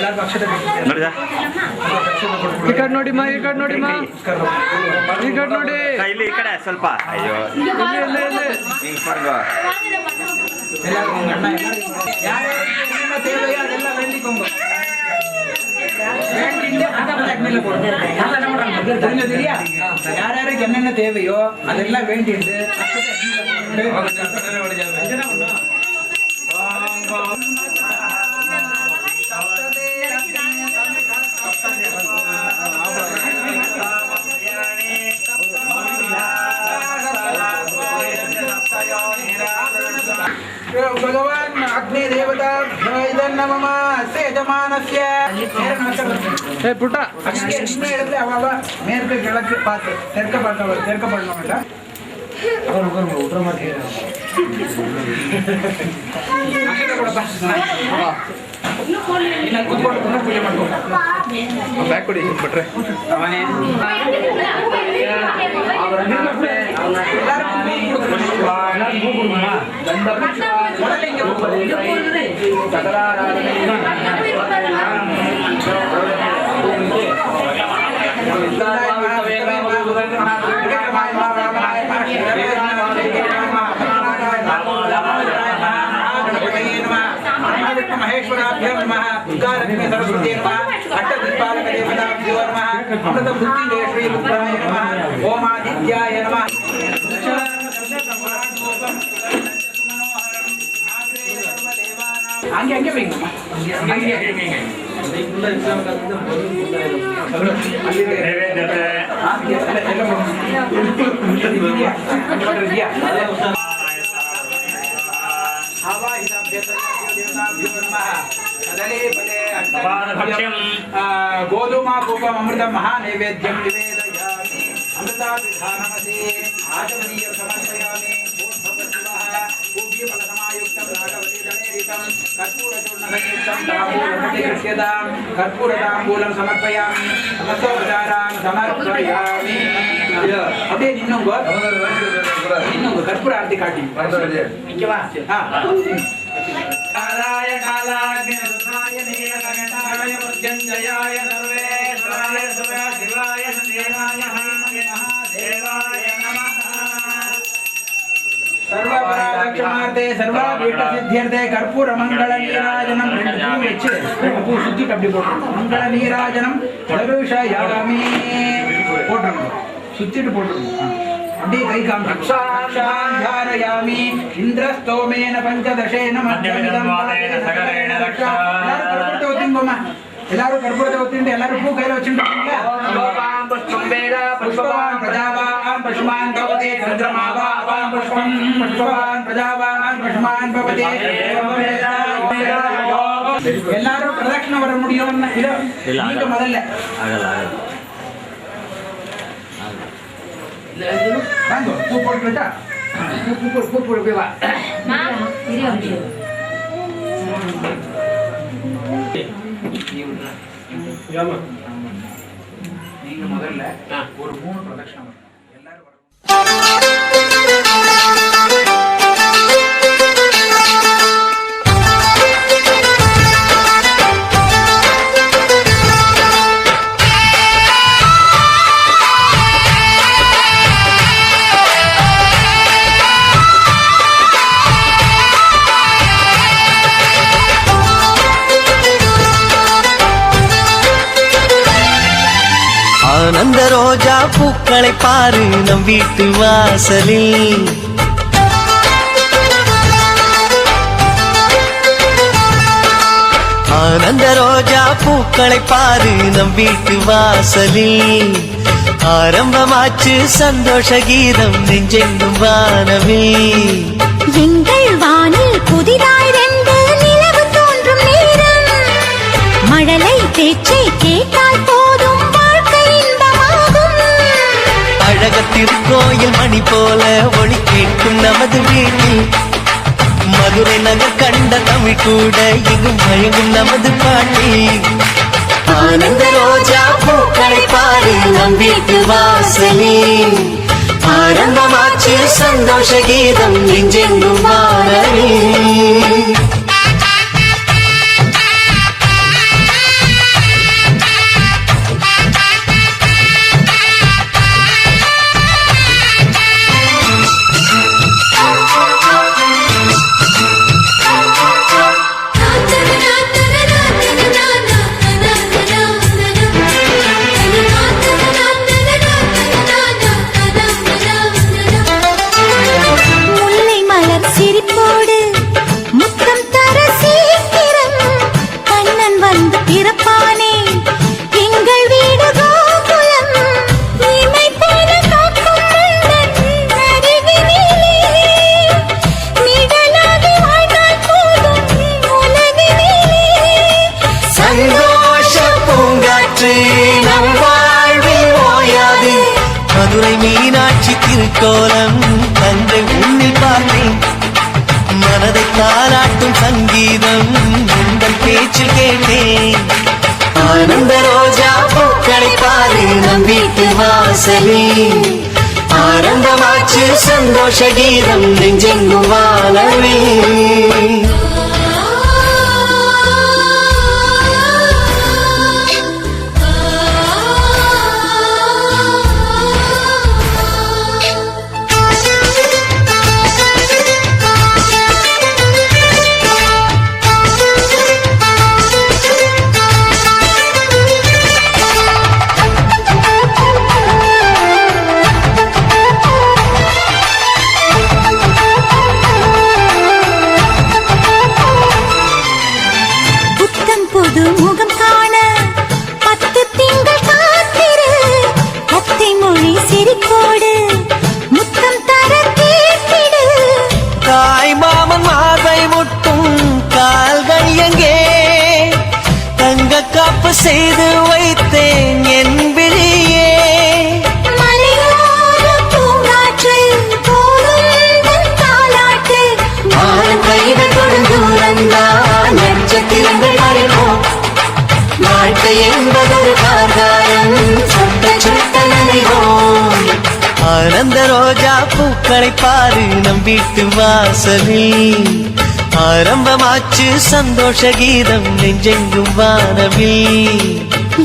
ಈ ಕಡೆ ನೋಡಿಮ್ಮ, ಈ ಕಡೆ ನೋಡಿಮ್ಮ, ಈ ಕಡೆ ನೋಡಿ. ಇಲ್ಲಿ ಈ ಕಡೆ ಸ್ವಲ್ಪ. ಅಯ್ಯೋ யாருக்கு என்னென்ன தேவையோ அதெல்லாம் வேண்டிட்டு भगवान अग्नि देवता नमः से यजमानस्य पुट्ट மேற்கு கிழக்கு பார்த்து தெற்கு பண்ணணும் உட்ற மாட்டேன் ಬ್ಯಾಕ್ ಕೊಡಿ ಬಿಟ್ರೆ ಅವನೇ महेश्वराभ्यो नमः पुष्कारग्नि सरस्वती नमः अष्टदिक्पालक देवताभ्यो नमः अमृत बुद्धि श्री रुद्राय नमः ओम आदित्याय नमः आगे आगे बेंगम्मा गोधूमा पूपम अमृत महानैवेद्यम निवेदयामि अमृताभिधानमसि आचमनीय समर्पयामि पूज्य फलसमायुक्तं राघवती दलेरितं कर्पूरचूर्णसंयुक्तं ताम्बूलमतिकृष्यतां कर्पूरताम्बूलं समर्पयामि समस्तोपचारां समर्पयामि அப்படியே நின்னுங்க கற்பூர ஆரத்தி காட்டி நிக்கவா कालाय कालाग्नि रुद्राय नीलकण्ठाय मृत्युञ्जयाय सर्वेश्वराय शिवाय देवाय महादेवाय नमः सर्वपरालक्ष्मार्थे सर्वाभीष्टसिद्ध्यर्थे कर्पूर मंगल नीराजनं ரெண்டு பூ சுத்திட்டு அப்படி போடுறோம் मंगल नीराजनं பிரவேஷயாமி போடுறோம் சுத்திட்டு போடுறோம் अड्डी कई काम धारयामि इंद्रस्तोमेन पंचदशेन मध्यमिदं पादेन सकलेन रक्षा कर्पूरते ओत्तिंगोमा ಎಲ್ಲರೂ कर्पूरते ओत्तिंडे ಎಲ್ಲರೂ ಪೂ ಕೈಯಲ್ಲಿ ವಚ್ಚಿಂಡಿದ್ದೀರಾ ಓಂ ಪುಷ್ಪಂಬೇರ ಪುಷ್ಪವಾನ್ ಪ್ರಜಾವಾನ್ ಪುಷ್ಮಾನ್ ಭವತಿ ಚಂದ್ರಮಾವಾನ್ ಪುಷ್ಪಂ ಪುಷ್ಪವಾನ್ ಪ್ರಜಾವಾನ್ ಪುಷ್ಮಾನ್ ಭವತಿ ಎಲ್ಲರೂ ಪ್ರದಕ್ಷಿಣೆ வர முடியும்னா இது நீங்க முதல்ல ಆಗಲ್ಲ Bantu, pupur kita. Pupur bela. Ma, ini apa? Ya ma. Ini முதல்ல ஒரு 3 பிரதட்சணம் எல்லாரும் ஆனந்த ரோஜா பூக்களை பாரு நம் வீட்டு வாசலில் ஆனந்த ரோஜா பூக்களை பாரு நம் வீட்டு வாசலில் ஆரம்பமாச்சு சந்தோஷ கீதம் நெஞ்செங்கும் வானமே எங்கள் வானில் புதிதாய் ரெண்டு நிலவு தோன்றும் நேரம் மழலை பேச்சை கேட்டால் போதும் திருக்கோயில் மணி போல ஒளி கேட்கும் நமது வீட்டில் மதுரை நகர் கண்ட தமிழ் கூட எங்கும் மயங்கும் நமது பாட்டி ஆனந்த ரோஜா பூக்களை பாரு நம் வீட்டு வாசலில் ஆரம்பமாச்சு சந்தோஷ கீதம் நெஞ்செங்கும் வானமே வந்து பிறப்பானே எங்கள் வீடு கோகுலம் இமை போல காக்கும் மன்னன் அருகினிலே நிழலாகி வாழ்ந்தால் போதும் உலகினிலே சந்தோஷ பூங்காற்று நம் வாழ்வில் ஓயாது மதுரை மீனாட்சி திருக்கோலம் தந்தை உன்னில் பார்த்தேன் மனதை தாளாட்டும் சங்கீதம் உங்கள் பேச்சில் கேட்டேன் ஆனந்த ரோஜா பூக்களை பாரு நம் வீட்டு வாசலில் ஆரம்பமாச்சு சந்தோஷ கீதம் நெஞ்செங்கும் வாழவே செய்து வைத்தேன் என் விழியே மலையோர பூங்காற்றில் போலும் தாலாட்டு வானம் கைகள் தொடும் தூரந்தான் நட்சத்திரங்கள் அறிவோம் வாழ்க்கை என்பதொரு கார்காரம் சொட்ட சொட்ட நனைவோம் ஆனந்த ரோஜா பூக்களை பாரு நம் வீட்டு வாசலில் ஆரம்பமாச்சு சந்தோஷ கீதம் நெஞ்செங்கும் வானவில்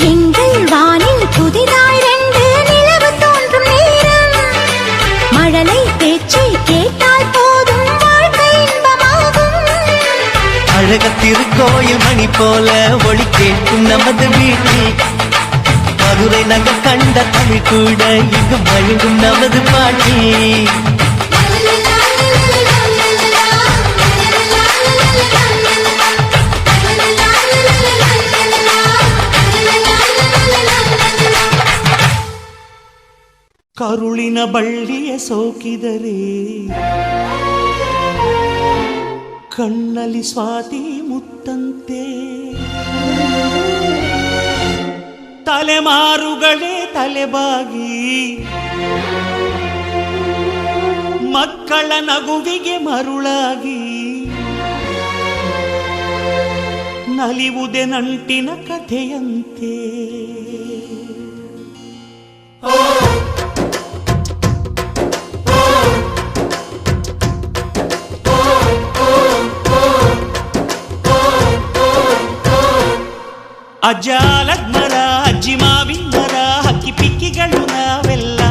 எங்கள் வானில் புதிதாய் 2 நிலவு தோன்றும் நேரம் மழலை பேச்சை கேட்டால் போதும் வாழ்க்கை இன்பமாகும் அழக திருக்கோயில் மணி போல ஒளி கேட்கும் நமது வீட்டில் மதுரை நகர் கண்ட தமிழ் கூட இங்கு மயங்கும் நமது பாட்டி ಕರುಳಿನ ಬಳ್ಳಿಯ ಸೋಕಿದರೆ ಕಣ್ಣಲ್ಲಿ ಸ್ವಾತಿ ಮುತ್ತಂತೆ ತಲೆಮಾರುಗಳೇ ತಲೆಬಾಗಿ ಮಕ್ಕಳ ನಗುವಿಗೆ ಮರುಳಾಗಿ ನಲಿವುದೆ ನಂಟಿನ ಕಥೆಯಂತೆ ಅಜ್ಜಾಲದ ಮರ ಅಜ್ಜಿ ಮಾವಿನ ಮರ ಹಕ್ಕಿ ಪಿಕ್ಕಿಗಳು ನಾವೆಲ್ಲ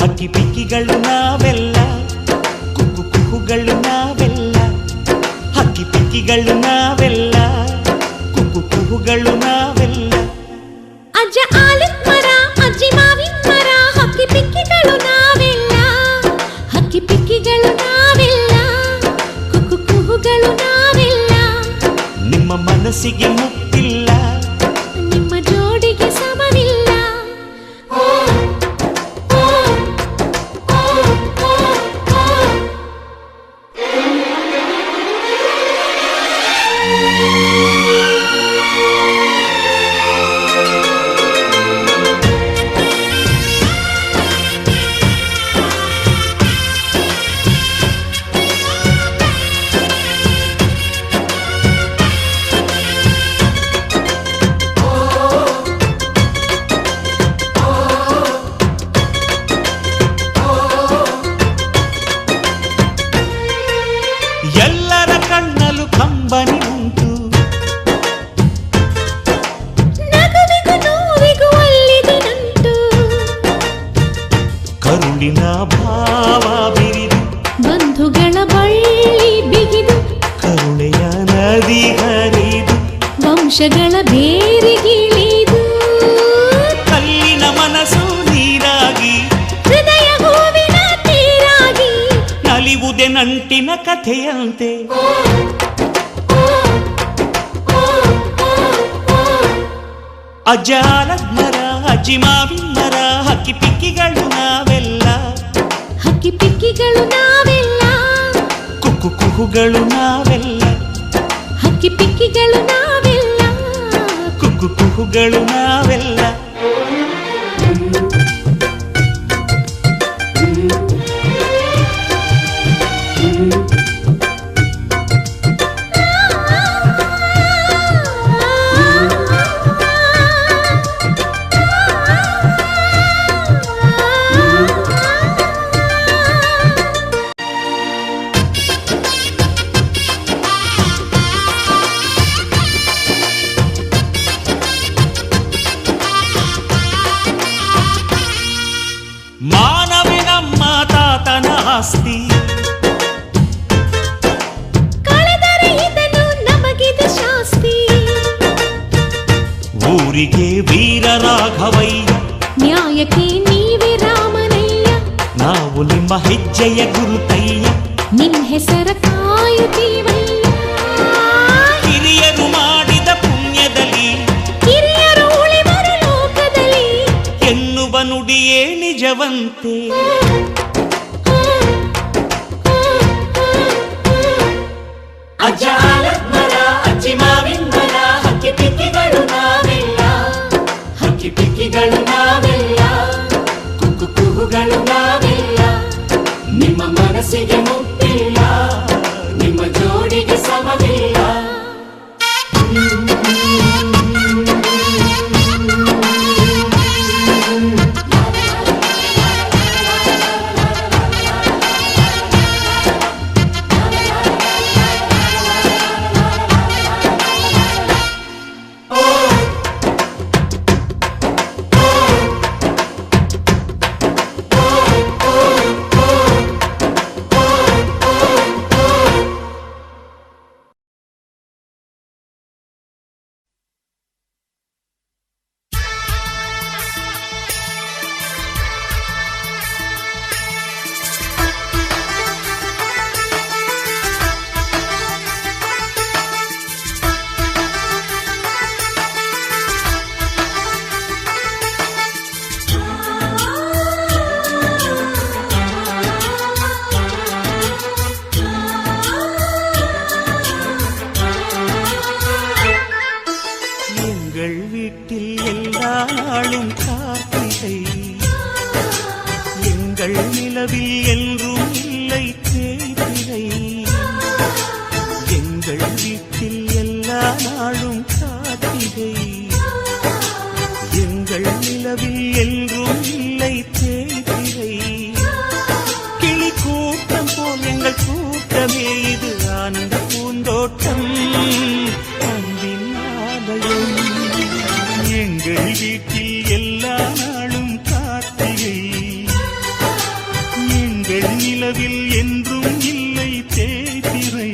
ಹಕ್ಕಿ ಪಿಕ್ಕಿಗಳು ನಾವೆಲ್ಲ ಕುಕ್ಕು ಕುಹುಗಳು ನಾವೆಲ್ಲ ಹಕ್ಕಿ ಪಿಕ್ಕಿಗಳು ನಾವೆಲ್ಲ ಕುಕ್ಕು ಕುಹುಗಳು ನಾವೆಲ್ಲ ಅಜ್ಜ ಆಲದ ಮರ ಅಜ್ಜಿ ಮಾವಿನ ಮರ ಹಕ್ಕಿ ಪಿಕ್ಕಿಗಳು ನಾವೆಲ್ಲ ಹಕ್ಕಿ ಪಿಕ್ಕಿಗಳು ನಾವೆಲ್ಲ ಕುಕ್ಕು ಕುಹುಗಳು ನಾವೆಲ್ಲ ನಿಮ್ಮ ಮನಸ್ಸಿಗೆ ಮುಕ್ತಿಲ್ಲ ನಿಮ್ಮ ಜೋಡಿಗೆ ಸಮವಿಲ್ಲ ಎಲ್ಲರ ಕಣ್ಣಲು ಕಂಬನಿ ಉಂಟು ನಗುವಿಗೂ ನೋವಿಗೂ ಅಲ್ಲಿದೆ ನಂಟು ಕರುಳಿನ ಭಾವ ಬಿರಿದು ಬಂಧುಗಳ ಬಳ್ಳಿ ಬಿಗಿದು ಕರುಣೆಯ ನದಿ ಹರಿದು ವಂಶಗಳ ಬೇರಿಗಿಳಿದು ಕಲ್ಲಿನ ಮನಸ್ಸು ನೀರಾಗಿ ಹೃದಯ ಹೂವಿನ ತೀರಾಗಿ ನಲಿವುದೆ ನಂಟಿನ ಕಥೆಯಂತೆ ಅಜ್ಜಾಲದ ಮರ ಅಜ್ಜಿ ಮಾವಿನ ಮರ ಹಕ್ಕಿ ಪಿಕ್ಕಿಗಳು ನಾವೆಲ್ಲ ಹಕ್ಕಿ ಪಿಕ್ಕಿಗಳು ನಾವೆಲ್ಲ ಕುಕ್ಕು ಕುಹುಗಳು ನಾವೆಲ್ಲ ಹಕ್ಕಿ ಪಿಕ್ಕಿಗಳು ನಾವೆಲ್ಲ ಕುಕ್ಕು ಕುಹುಗಳು ನಾವೆಲ್ಲ ಮಾನವಿನಮ್ಮ ತಾತನ ಆಸ್ತಿ ಕಳೆದರೆ ಇದನ್ನು ನಮಗಿದು ಶಾಸ್ತಿ ಊರಿಗೆ ವೀರ ರಾಘವಯ್ಯ ನ್ಯಾಯಕ್ಕೆ ನೀವೇ ರಾಮನಯ್ಯ ನಾವು ನಿಮ್ಮ ಹೆಜ್ಜೆಯ ಗುರುತಯ್ಯ ನಿನ್ ಹೆಸರ ಕಾಯುತ್ತೀವಯ್ಯ ಹಿರಿಯರು ಮಾಡಿದ ಪುಣ್ಯದಲ್ಲಿ ಹಿರಿಯರು ಉಳಿವರು ಲೋಕದಲ್ಲಿ ಎನ್ನುವ ನುಡಿಯೇ ನಿಜವಂತೆ ಅಜ್ಜಾಲದ ಮರ ಅಜ್ಜಿ ಮಾವಿನ ಮರ ಹಕ್ಕಿ ಪಿಕ್ಕಿಗಳು ನಾವೆಲ್ಲ ಹಕ್ಕಿ ಪಿಕ್ಕಿಗಳು ನಾವೆಲ್ಲ ಕುಕ್ಕು ಕುಹುಗಳು ನಾವೆಲ್ಲ ನಿಮ್ಮ ಮನಸ್ಸಿಗೆ ಮುಟ್ಟಿಲ್ಲ ನಿಮ್ಮ ಜೋಡಿಗೆ ಸಮವಿಲ್ಲ எங்கள் வீட்டில் எல்லா நாளும் கார்த்திகை எங்கள் நிலவில் என்றும் இல்லை தேய்பிறை எங்கள் வீட்டில் எல்லா நாளும் கார்த்திகை எங்கள் நிலவில் என்றும் இல்லை தேய்பிறை கிளி கூட்டம் போல் எங்கள் கூட்டமே இது ஆனந்த பூந்தோட்டம் அன்பின் ஆலயம் எங்கள் வீட்டில் எல்லா நாளும் கார்த்திகை எங்கள் நிலவில் என்றும் இல்லை தேய்பிறை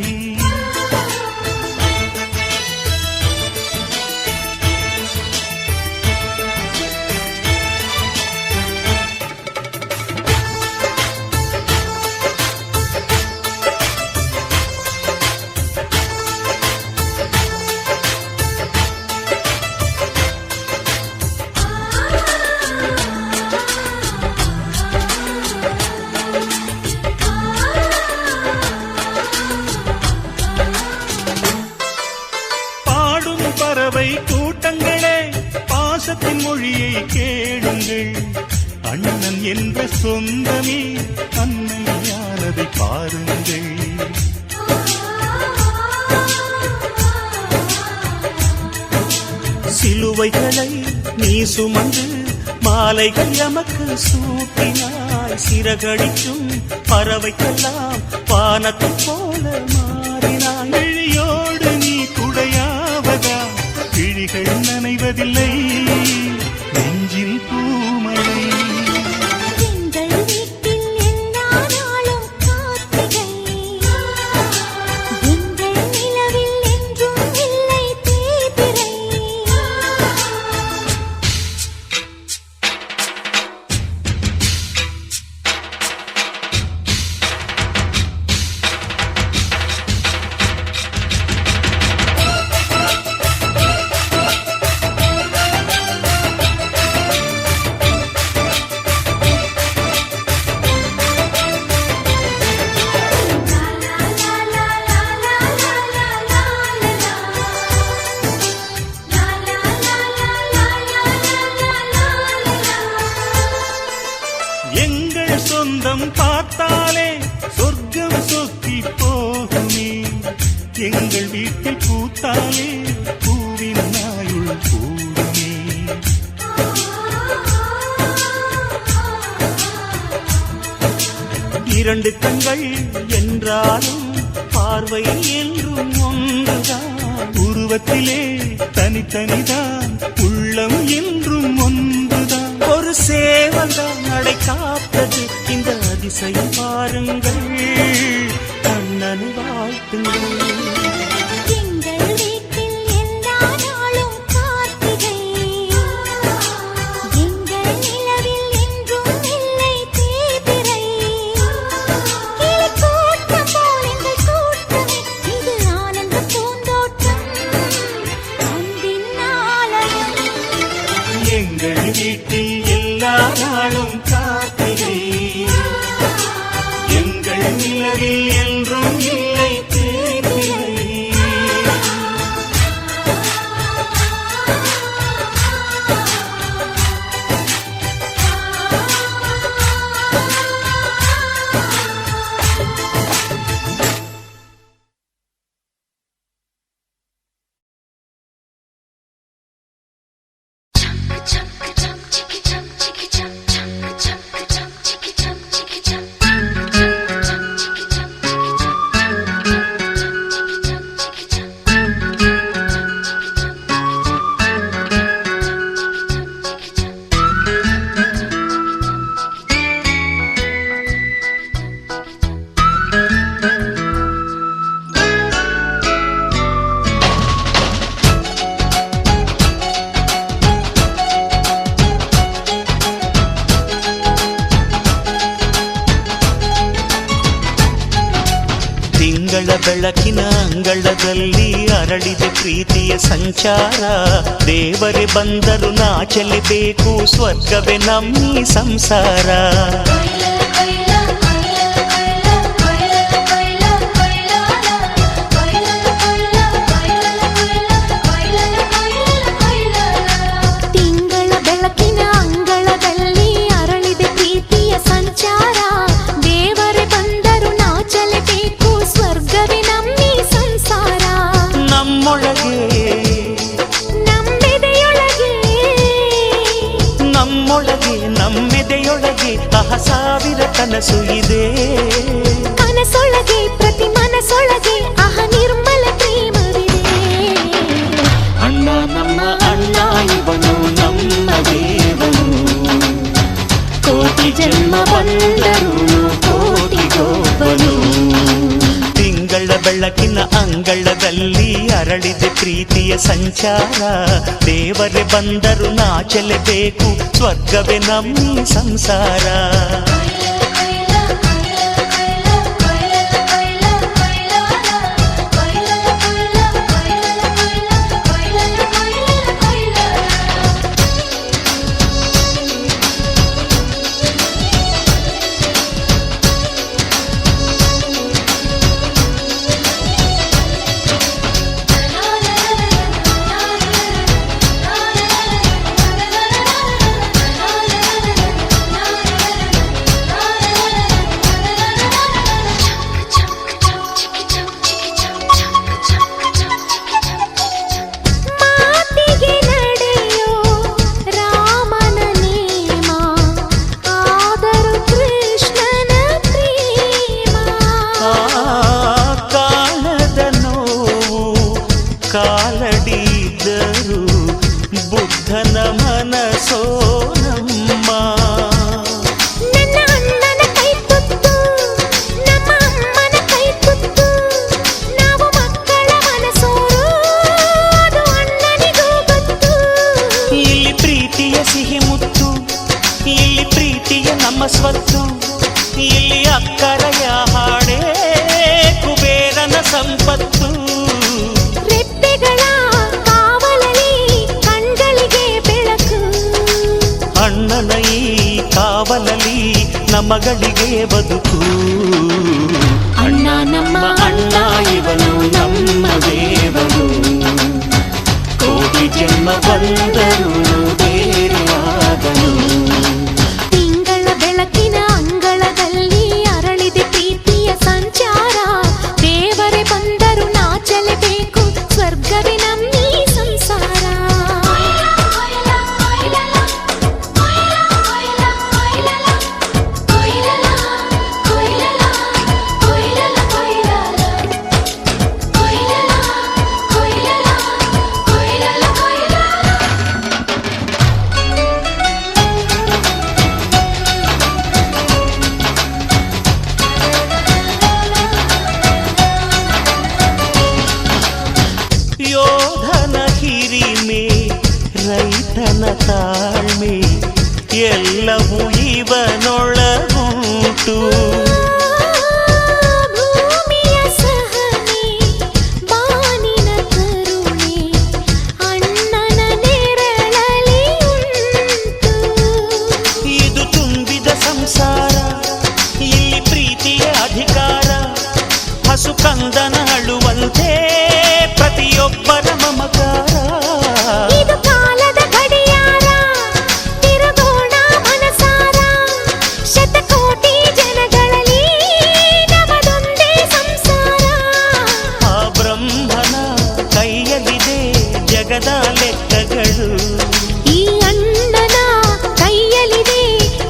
பறவை கூட்டங்களே பாசத்தின் மொழியை கேளுங்கள் அண்ணன் என்ற சொந்தமே அன்னையானதை பாருங்கள் சிலுவைகளை நீ சுமந்து மாலைகள் எமக்கு சூட்டினாய் சிறகடிக்கும் பறவைக்கெல்லாம் வானத்தை போல மாறினாய் விழியோடு நீ குடையாவதா விழிகள் நனைவதில்லை நெஞ்சில் பூமழை எங்கள் வீட்டில் எல்லா நாளும் கார்த்திகை எங்கள் நிலவில் என்றும் இல்லை தேய்பிறை பார்த்தாலே சொர்க்கம் சொக்கி போகுமே எங்கள் வீட்டில் பூத்தாலே பூவின் நாயுள் கூடுமே இரண்டு கண்கள் என்றாலும் பார்வை என்றும் ஒன்றுதான் உருவத்திலே தனித்தனிதான் உள்ளம் என்றும் ஒன்றுதான் ஒரு சேவல்தான் நடை காத்தது இந்த அதிசயம் பாருங்கள் கண்ணனை வாழ்த்துங்கள் எங்கள் வீட்டில் எல்லா நாளும் கார்த்திகை எங்கள் நிலவில் என்றும் இல்லை தேய்பிறை கிளிக்கூட்டம் போல் எங்கள் கூட்டமே இது ஆனந்த பூந்தோட்டம் அன்பின் ஆலயம் எங்கள் வீட்டில் எல்லா நாளும் காத்திரை எங்கள் நிலவில் என்றும் இல்லை தேய்பிறை ಬೆಳಕಿನ ಅಂಗಳದಲ್ಲಿ ಅರಳಿದೆ ಪ್ರೀತಿಯ ಸಂಚಾರ ದೇವರೇ ಬಂದರು ನಾಚಲಿಬೇಕು ಸ್ವರ್ಗವೇ ನಮ್ಮಿ ಸಂಸಾರ ತಿಂಗಳ ಬೆಳಕಿನ ಅಂಗಳದಲ್ಲಿ ಅರಳಿದೆ ಪ್ರೀತಿಯ ಸಂಚಾರ ದೇವರೇ ಬಂದರು ನಾಚಲೇಬೇಕು ಸ್ವರ್ಗವೇ ನಮ್ಮಿ ಸಂಸಾರ ನಮ್ಮೊಳಗೆ ನಮ್ಮೆದೆಯೊಳಗೆ ಸಾವಿರ ಕನಸು ಇದೆ ಕನಸೊಳಗೆ ಪ್ರತಿ ಮನಸೊಳಗೆ ಅಹ ನಿರ್ಮಲ ಪ್ರೇಮವಿದೆ ಅಣ್ಣ ನಮ್ಮ ಅಣ್ಣ ಇವನು ನಮ್ಮ ದೇವನು ಕೋಟಿ ಜನ್ಮ ಬಂದರು ಕೋಟಿಗೊಬ್ಬನು ತಿಂಗಳ ಬೆಳಕಿನ ಅಂಗಳದಲ್ಲಿ ಅರಳಿದೆ ಪ್ರೀತಿಯ ಸಂಚಾರ ದೇವರೇ ಬಂದರು ನಾಚಲೇಬೇಕು ಸ್ವರ್ಗವೇ ನಮ್ಮಿ ಸಂಸಾರ ಕಾಲಡಿದ್ದರು ಬುದ್ಧನ ಮನಸೋ ನಮ್ಮ ನನ್ನ ಅಣ್ಣನ ಕೈ ತುತ್ತು ನಮ್ಮ ಅಮ್ಮನ ಕೈ ತುತ್ತು ನಾವು ಮಕ್ಕಳ ಮನಸೋರು ಅದು ಅಣ್ಣನಿಗೂ ಗೊತ್ತು ಇಲ್ಲಿ ಪ್ರೀತಿಯ ಸಿಹಿ ಮುತ್ತು ಇಲ್ಲಿ ಪ್ರೀತಿಯ ನಮ್ಮ ಸ್ವತ್ತು ಇಲ್ಲಿ ಅಕ್ಕರೆಯ ಹಾಡೇ ಕುಬೇರನ ಸಂಪತ್ತು ಅಣ್ಣನ ಈ ಕಾವಲಲ್ಲಿ ನಮಗಳಿಗೆ ಬದುಕು ಅಣ್ಣ ನಮ್ಮ ಅಣ್ಣ ಇವನು ನಮ್ಮ ದೇವನು ಕೋಟಿ ಜನ್ಮ ಬಂದರು ಬೇರೆಯಾದನು ತಿಂಗಳ ಬೆಳಕಿನ ಅಂಗಳದಲ್ಲಿ ಮನಸ್ಸಿನ ತಾಳ್ಮೆ ಎಲ್ಲವೂ ಇವನೊಳಗುಂಟು. ಭೂಮಿಯ ಸಹನೆ ಬಾನಿನ ಕರುಣೆ ಅಣ್ಣನ ನೆರಳಲಿ ಉಂಟು. ಇದು ತುಂಬಿದ ಸಂಸಾರ, ಇಲ್ಲಿ ಪ್ರೀತಿಯ ಅಧಿಕಾರ, ಹಸು ಕಂದನ ಅಳುವಂತೆ ಪ್ರತಿಯೊಬ್ಬರ ಮಮಕಾರ. ಇದು ಕಾಲದ ಗಡಿಯಾರ, ತಿರುಗೋಣ ಮನಸಾರ, ಶತಕೋಟಿ ಜನಗಳಲ್ಲಿ ನಮದೊಂದೇ ಸಂಸಾರ. ಆ ಬ್ರಹ್ಮನ ಕೈಯಲ್ಲಿದೆ ಜಗದ ಲೆಕ್ಕಗಳು, ಈ ಅಣ್ಣನ ಕೈಯಲ್ಲಿದೆ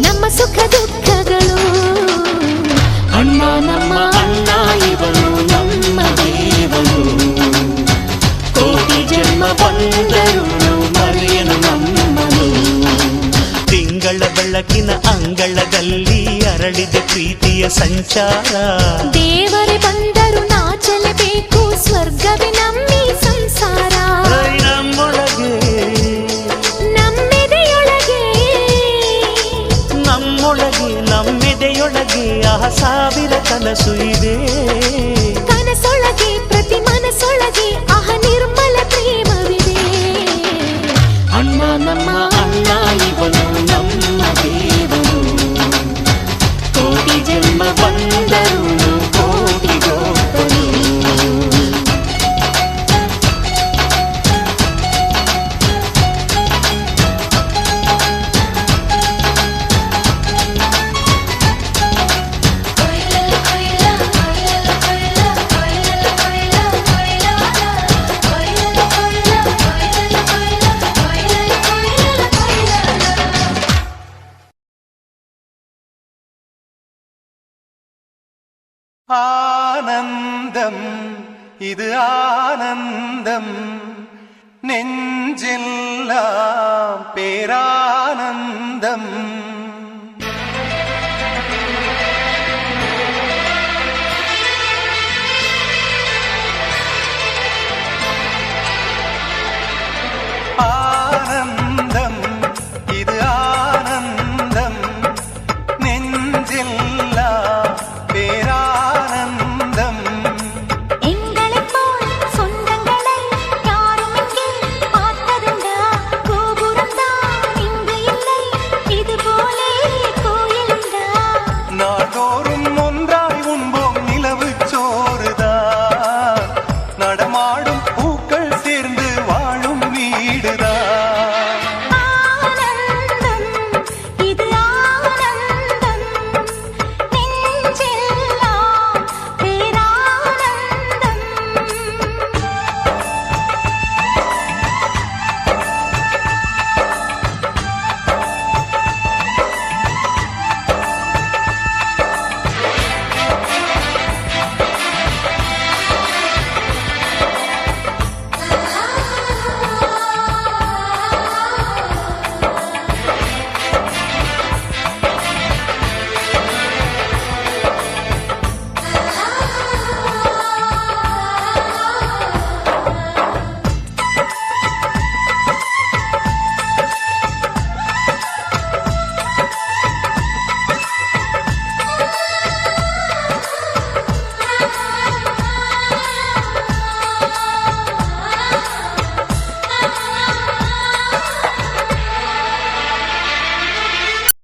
ನಮ್ಮ ಸುಖ ದುಃಖಗಳು. ಅಣ್ಣ ನಮ್ಮ ಅಣ್ಣ ಇವನು ನಮ್ಮ ದೇವನು, ಕೋಟಿ ಜನ್ಮ ಬಂದರು ಮರೆಯನು ನಮ್ಮನು. ತಿಂಗಳ ಬೆಳಕಿನ ಅಂಗಳದಲ್ಲಿ ಅರಳಿದ ಪ್ರೀತಿಯ ಸಂಚಾರ, ದೇವರೇ ಬಂದರು ನಾಚಲೇಬೇಕು, ಸ್ವರ್ಗವೇ ನಮ್ಮಿ ಸಂಸಾರ. ನಮ್ಮೊಳಗೆ ನಮ್ಮೆದೆಯೊಳಗೆ ನಮ್ಮೊಳಗೆ ನಮ್ಮೆದೆಯೊಳಗೆ ಆ ಸಾವಿರ ಕನಸು ಇದೆ. ಕನಸೊಳಗೆ ಪ್ರತಿ ಮನಸ್ಸೊಳಗೆ ಆಹ ನಿರ್ಮಲ ಪ್ರೇಮವಿದೆ. ಅಣ್ಣ ನಮ್ಮ ಅಣ್ಣ ಇವನು ನಮ್ಮ ದೇವನು, ಕೋಟಿ ಜನ್ಮ ಬಂದರು ಕೋಟಿಗೊಬ್ಬನು. ஆனந்தம் இது ஆனந்தம் நெஞ்செல்லாம் பேரா